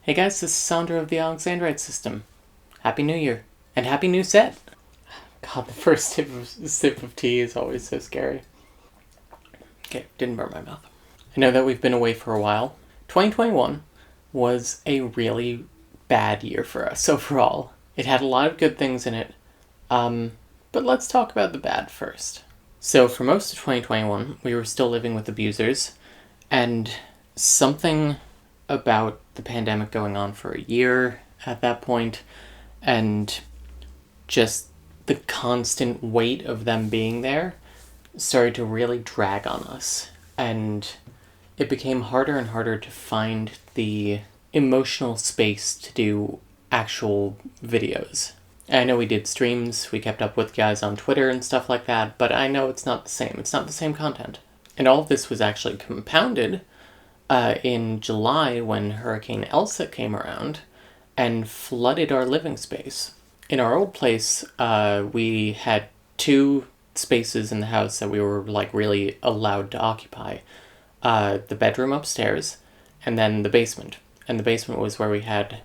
Hey guys, this is Sandra of the Alexandrite system. Happy New Year. And Happy New Set! God, the first sip of tea is always so scary. Okay, didn't burn my mouth. I know that we've been away for a while. 2021 was a really bad year for us overall. It had a lot of good things in it, but let's talk about the bad first. So for most of 2021, we were still living with abusers, and something about the pandemic going on for a year at that point, and just the constant weight of them being there started to really drag on us. And it became harder and harder to find the emotional space to do actual videos. I know we did streams, we kept up with guys on Twitter and stuff like that, but I know it's not the same. It's not the same content. And all of this was actually compounded in July when Hurricane Elsa came around and flooded our living space. In our old place, we had two spaces in the house that we were really allowed to occupy. The bedroom upstairs and then the basement. And the basement was where we had,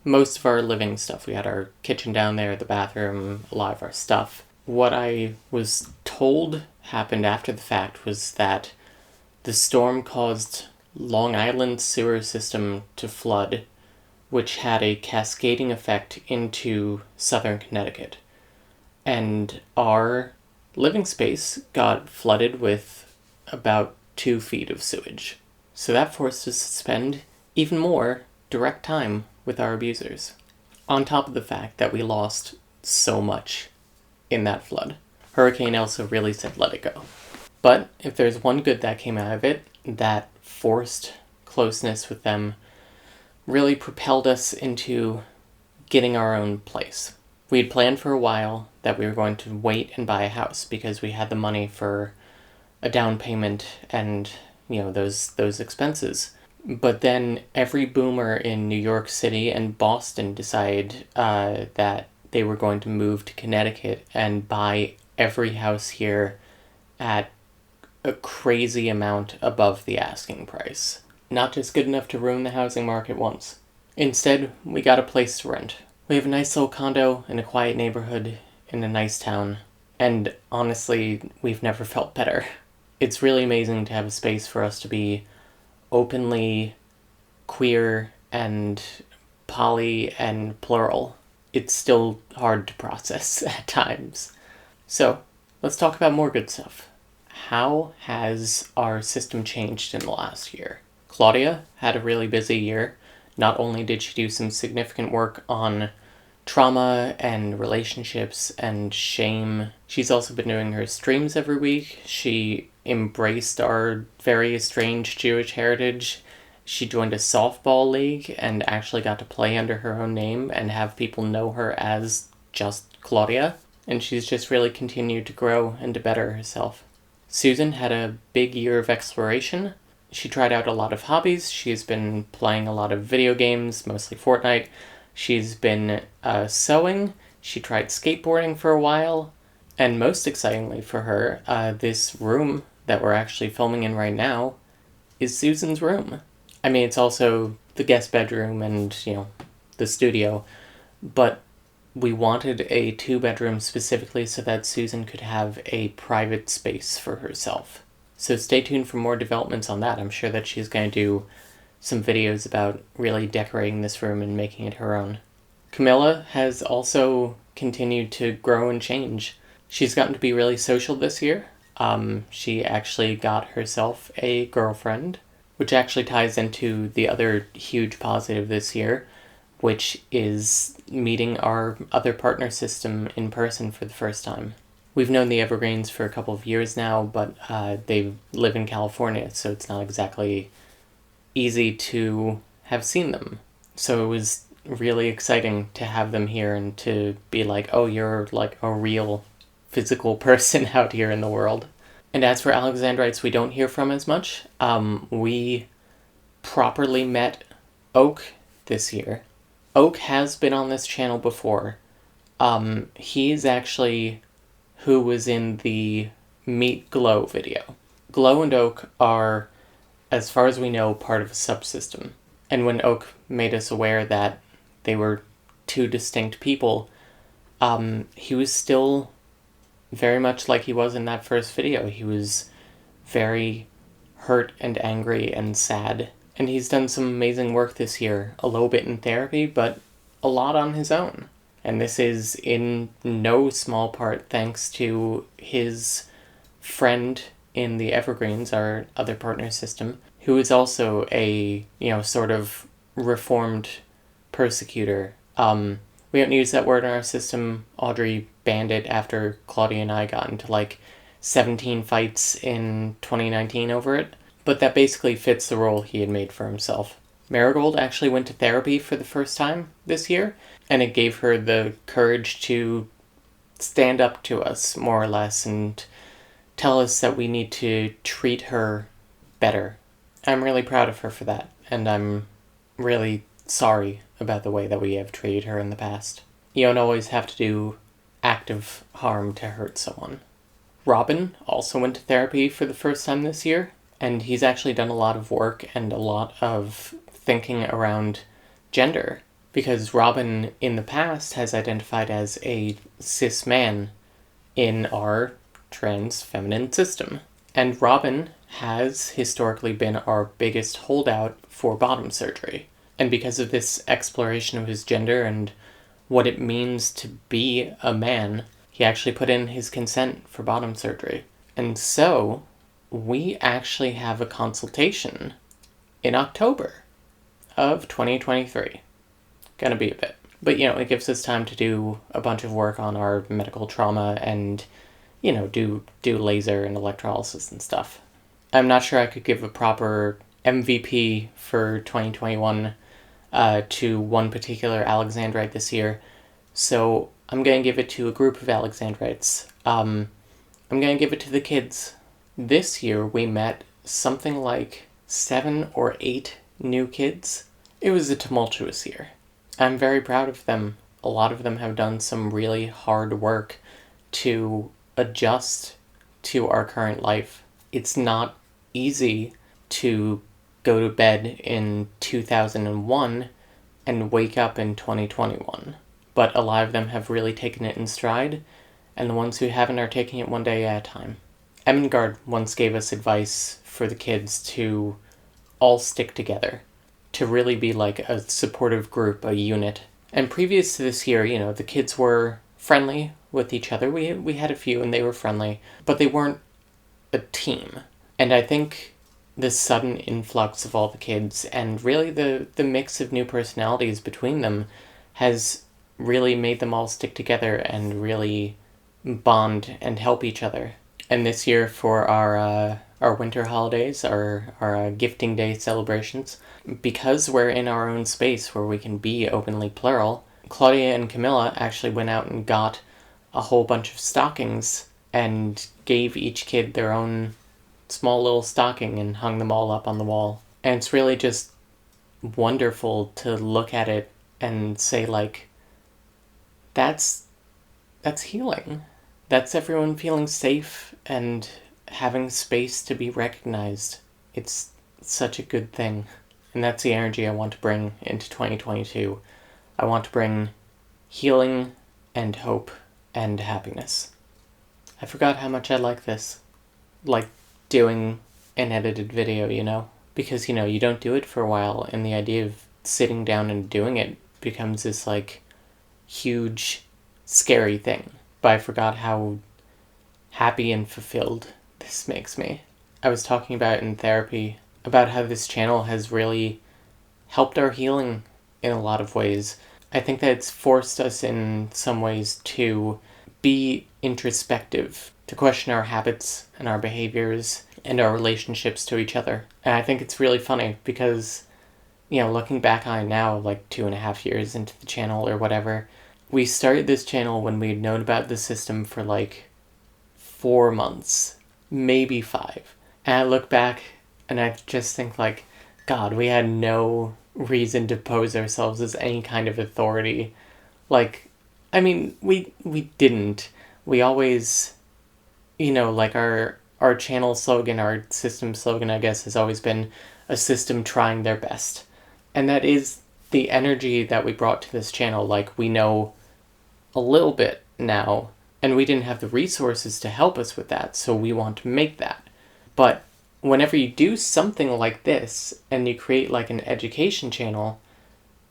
most of our living stuff. We had our kitchen down there, the bathroom, a lot of our stuff. What I was told happened after the fact was that the storm caused Long Island's sewer system to flood, which had a cascading effect into southern Connecticut. And our living space got flooded with about 2 feet of sewage. So that forced us to spend even more direct time with our abusers. On top of the fact that we lost so much in that flood. Hurricane Elsa really said let it go. But if there's one good that came out of it, that forced closeness with them really propelled us into getting our own place. We had planned for a while that we were going to wait and buy a house because we had the money for a down payment and, those expenses. But then every boomer in New York City and Boston decided that they were going to move to Connecticut and buy every house here at a crazy amount above the asking price. Not just good enough to ruin the housing market once. Instead, we got a place to rent. We have a nice little condo in a quiet neighborhood in a nice town. And honestly, we've never felt better. It's really amazing to have a space for us to be openly queer and poly and plural. It's still hard to process at times. So, let's talk about more good stuff. How has our system changed in the last year? Claudia had a really busy year. Not only did she do some significant work on trauma and relationships and shame, she's also been doing her streams every week. She embraced our very strange Jewish heritage. She joined a softball league and actually got to play under her own name and have people know her as just Claudia. And she's just really continued to grow and to better herself. Susan had a big year of exploration. She tried out a lot of hobbies. She's been playing a lot of video games, mostly Fortnite. She's been sewing. She tried skateboarding for a while. And most excitingly for her, this room that we're actually filming in right now is Susan's room. I mean, it's also the guest bedroom and, the studio. But we wanted a 2-bedroom specifically so that Susan could have a private space for herself. So stay tuned for more developments on that. I'm sure that she's going to do some videos about really decorating this room and making it her own. Camilla has also continued to grow and change. She's gotten to be really social this year. She actually got herself a girlfriend, which actually ties into the other huge positive this year, which is meeting our other partner system in person for the first time. We've known the Evergreens for a couple of years now, but they live in California, so it's not exactly easy to have seen them. So it was really exciting to have them here and to be like, oh, you're like a real physical person out here in the world. And as for Alexandrites we don't hear from as much, we properly met Oak this year. Oak has been on this channel before. He's actually who was in the Meet Glow video. Glow and Oak are, as far as we know, part of a subsystem. And when Oak made us aware that they were two distinct people, he was still very much like he was in that first video. He was very hurt and angry and sad. And he's done some amazing work this year, a little bit in therapy, but a lot on his own. And this is in no small part thanks to his friend in the Evergreens, our other partner system, who is also a, sort of reformed persecutor. We don't use that word in our system. Audrey banned it after Claudia and I got into 17 fights in 2019 over it. But that basically fits the role he had made for himself. Marigold actually went to therapy for the first time this year, and it gave her the courage to stand up to us, more or less, and tell us that we need to treat her better. I'm really proud of her for that, and I'm really sorry about the way that we have treated her in the past. You don't always have to do active harm to hurt someone. Robin also went to therapy for the first time this year, and he's actually done a lot of work and a lot of thinking around gender, because Robin in the past has identified as a cis man in our trans feminine system. And Robin has historically been our biggest holdout for bottom surgery. And because of this exploration of his gender and what it means to be a man, he actually put in his consent for bottom surgery. And so we actually have a consultation in October of 2023. Gonna be a bit. But, it gives us time to do a bunch of work on our medical trauma and, do laser and electrolysis and stuff. I'm not sure I could give a proper MVP for 2021 to one particular Alexandrite this year, so I'm going to give it to a group of Alexandrites. I'm going to give it to the kids. This year we met something like 7 or 8 new kids. It was a tumultuous year. I'm very proud of them. A lot of them have done some really hard work to adjust to our current life. It's not easy to go to bed in 2001 and wake up in 2021. But a lot of them have really taken it in stride, and the ones who haven't are taking it one day at a time. Emengard once gave us advice for the kids to all stick together, to really be like a supportive group, a unit. And previous to this year, the kids were friendly with each other. We had a few and they were friendly, but they weren't a team. And I think this sudden influx of all the kids and really the mix of new personalities between them has really made them all stick together and really bond and help each other. And this year for our winter holidays, our gifting day celebrations, because we're in our own space where we can be openly plural, Claudia and Camilla actually went out and got a whole bunch of stockings and gave each kid their own small little stocking and hung them all up on the wall. And it's really just wonderful to look at it and say, that's healing. That's everyone feeling safe and having space to be recognized. It's such a good thing. And that's the energy I want to bring into 2022. I want to bring healing and hope and happiness. I forgot how much I like this. Like doing an edited video, Because, you don't do it for a while, and the idea of sitting down and doing it becomes this, huge, scary thing. But I forgot how happy and fulfilled this makes me. I was talking about it in therapy, about how this channel has really helped our healing in a lot of ways. I think that it's forced us in some ways to be introspective, to question our habits and our behaviors and our relationships to each other. And I think it's really funny because, looking back on it now, 2.5 years into the channel or whatever, we started this channel when we had known about the system for 4 months, maybe 5. And I look back and I just think God, we had no reason to pose ourselves as any kind of authority. We didn't. We always, our channel slogan, our system slogan, I guess, has always been a system trying their best. And that is the energy that we brought to this channel. Like, we know a little bit now, and we didn't have the resources to help us with that, so we want to make that. But whenever you do something like this, and you create like an education channel,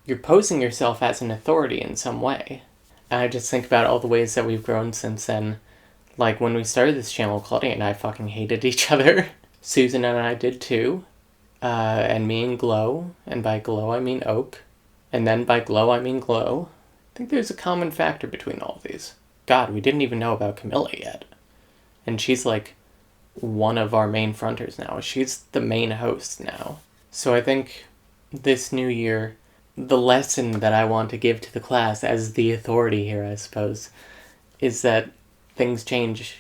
you're posing yourself as an authority in some way. And I just think about all the ways that we've grown since then. Like, when we started this channel, Claudia and I fucking hated each other. Susan and I did too. And me and Glow. And by Glow, I mean Oak. And then by Glow, I mean Glow. I think there's a common factor between all of these. God, we didn't even know about Camilla yet. And she's like one of our main fronters now. She's the main host now. So I think this new year, the lesson that I want to give to the class as the authority here, I suppose, is that things change.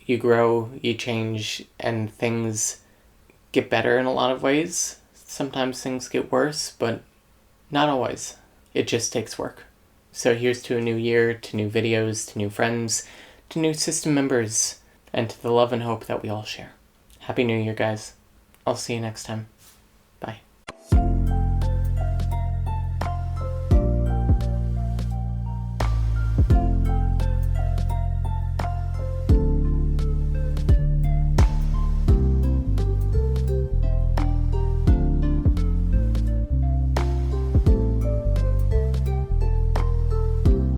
You grow, you change, and things get better in a lot of ways. Sometimes things get worse, but not always. It just takes work. So here's to a new year, to new videos, to new friends, to new system members, and to the love and hope that we all share. Happy New Year, guys. I'll see you next time.